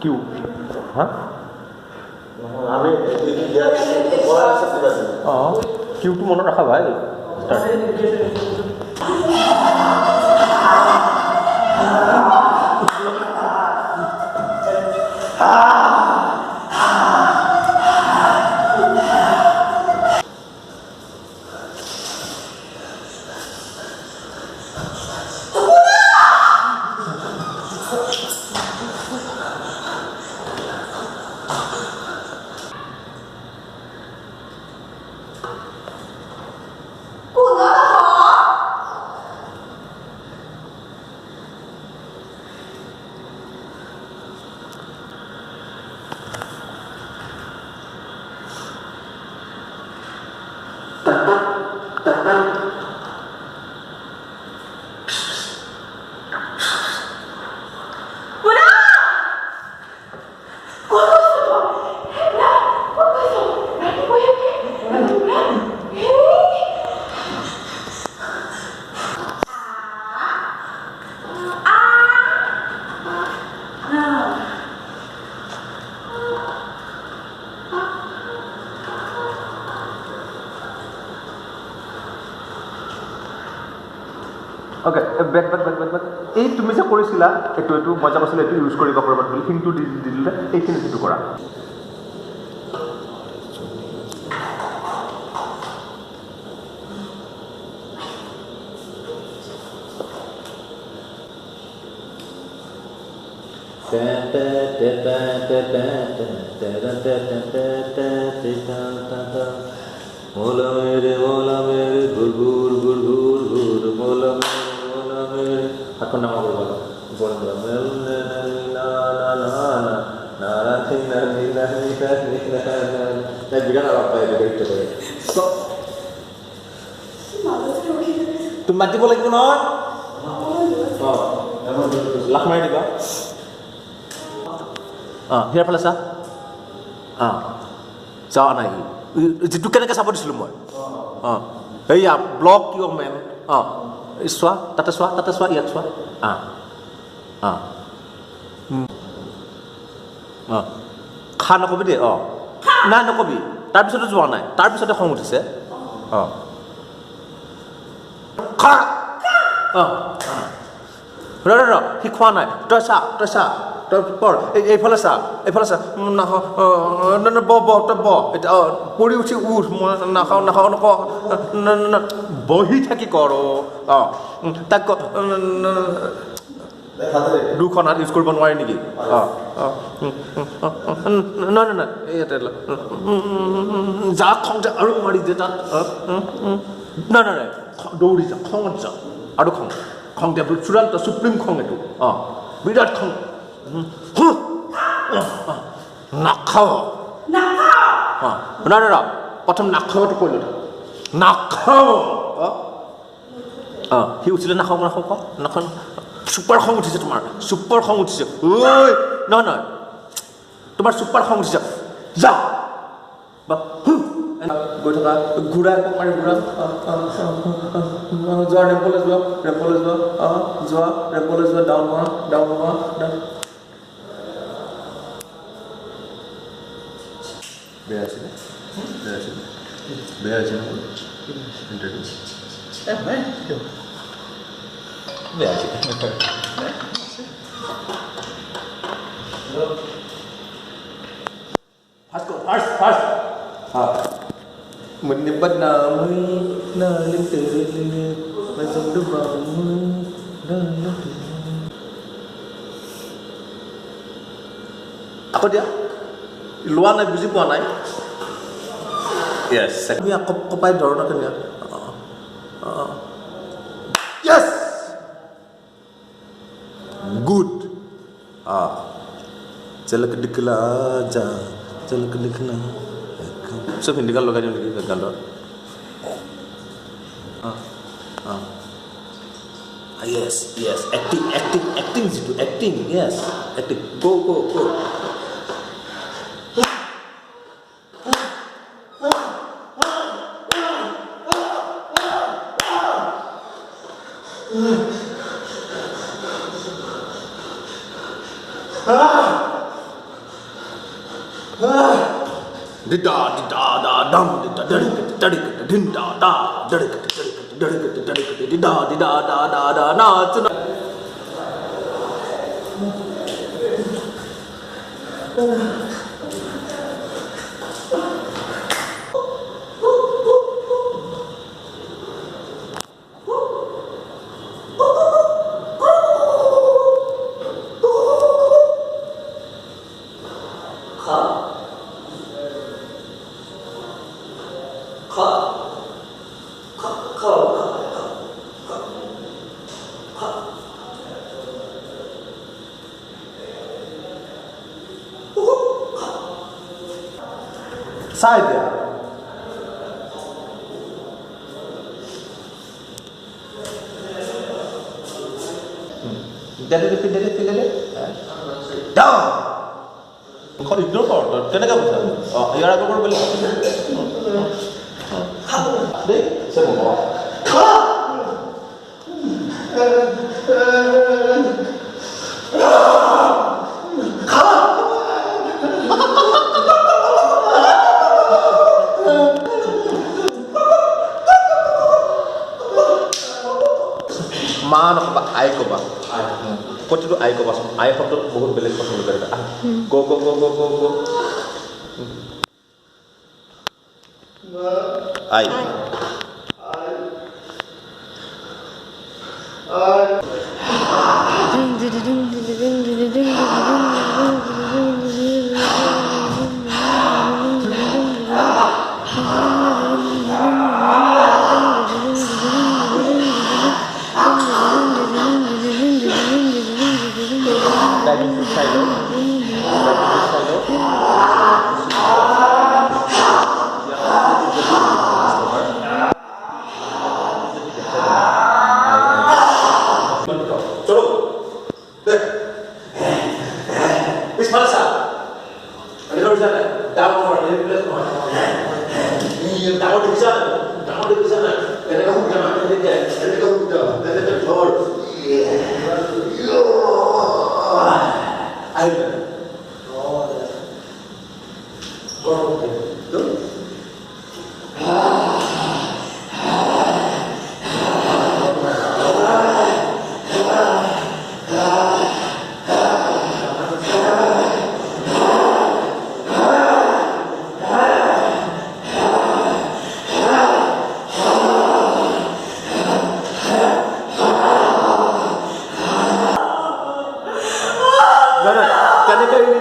Q হা আমি অঁ কিউটো মনত ৰাখা ভাই অ'কে বেক এই তুমি যে কৰিছিলা এইটো মই যে কৈছিলোঁ এইটো ইউজ কৰিব পাৰিবা বুলি হিংটো দি দিলে এইখিনি সেইটো কৰা মোলা মেৰে ঘুৰ ঘুৰ ঘুৰ ঘুৰ ঘুৰ মোলা মেৰে হাতখন ডাঙৰ কৰিব লাগে মোলা মেরে না না না না না না বিগান অলপ পাই দেখতে পাই তুমি মাতিব লাগিব নহয় লাখ মাৰি দিবা সিয়াৰ ফালে চা যোৱা নাই যিটো কেনেকৈ চাব দিছিলোঁ মই এইয়া ব্লক ইয়ৰ মেন চোৱা তাতে চোৱা ইয়াত চোৱা খা নকবি দেই নাই নকবি তাৰপিছতে যোৱা নাই তাৰপিছতে খং উঠিছে খা ৰ সি খোৱা নাই তই চা তই পঢ় এইফালে চা নাখাওঁ তই এতিয়া পৰি উঠি উঠ মই নাখাওঁ নকওঁ বহি থাকি কৰ তাক দুখন হাত ইউজ কৰিব নোৱাৰি নেকি নাই ইয়াতে যা খং যা আৰু মাৰি দে তাত নাই দৌৰি যা খঙত যা আৰু খং দিয়া চূড়ান্ত সুপ্ৰিম খং এইটো বিৰাট খং নাখাওঁ নাই প্ৰথম নাখাওঁটো কৈ লওঁ নাখাওঁ সি উঠিলে নাখাওঁ ক নাখাওঁ ছুপাৰ খং উঠিছে তোমাৰ ছুপাৰ খং উঠিছে ঐ নহয় তোমাৰ ছুপাৰ খং উঠিছে যা গৈ থকা ঘূৰা মাৰি ঘূৰা যোৱা ৰেম্পলৈ যোৱা ডাউন হোৱা বেয়া আছিলে ইণ্টাৰভিউ বেয়া আছিলে first menyebut nama nalim terlihat macam debu dalam apa dia luar নাই বুজি পোৱা নাই yes আমি কপাই ধৰণৰ কেনে yes good झलक दिखला जा झलक दिखना सब हिंदी का लगा जो Ganar yes acting jitu acting yes acting go Dida dida da dum dida dadikati dadikati dinda da dadikati dadikati dadikati dida dida da da da na tuna. Sai dia. Dede. Down. Kau ignore kau. Kenapa kau bisa? Oh, yang aku baru balik. Deh, saya mau bawa. Mana kau ayah kau bah? Kau tu ayah kau pasang. Ayah kau tu बहुत belik pasang belik. Go. Ayah. Karena ini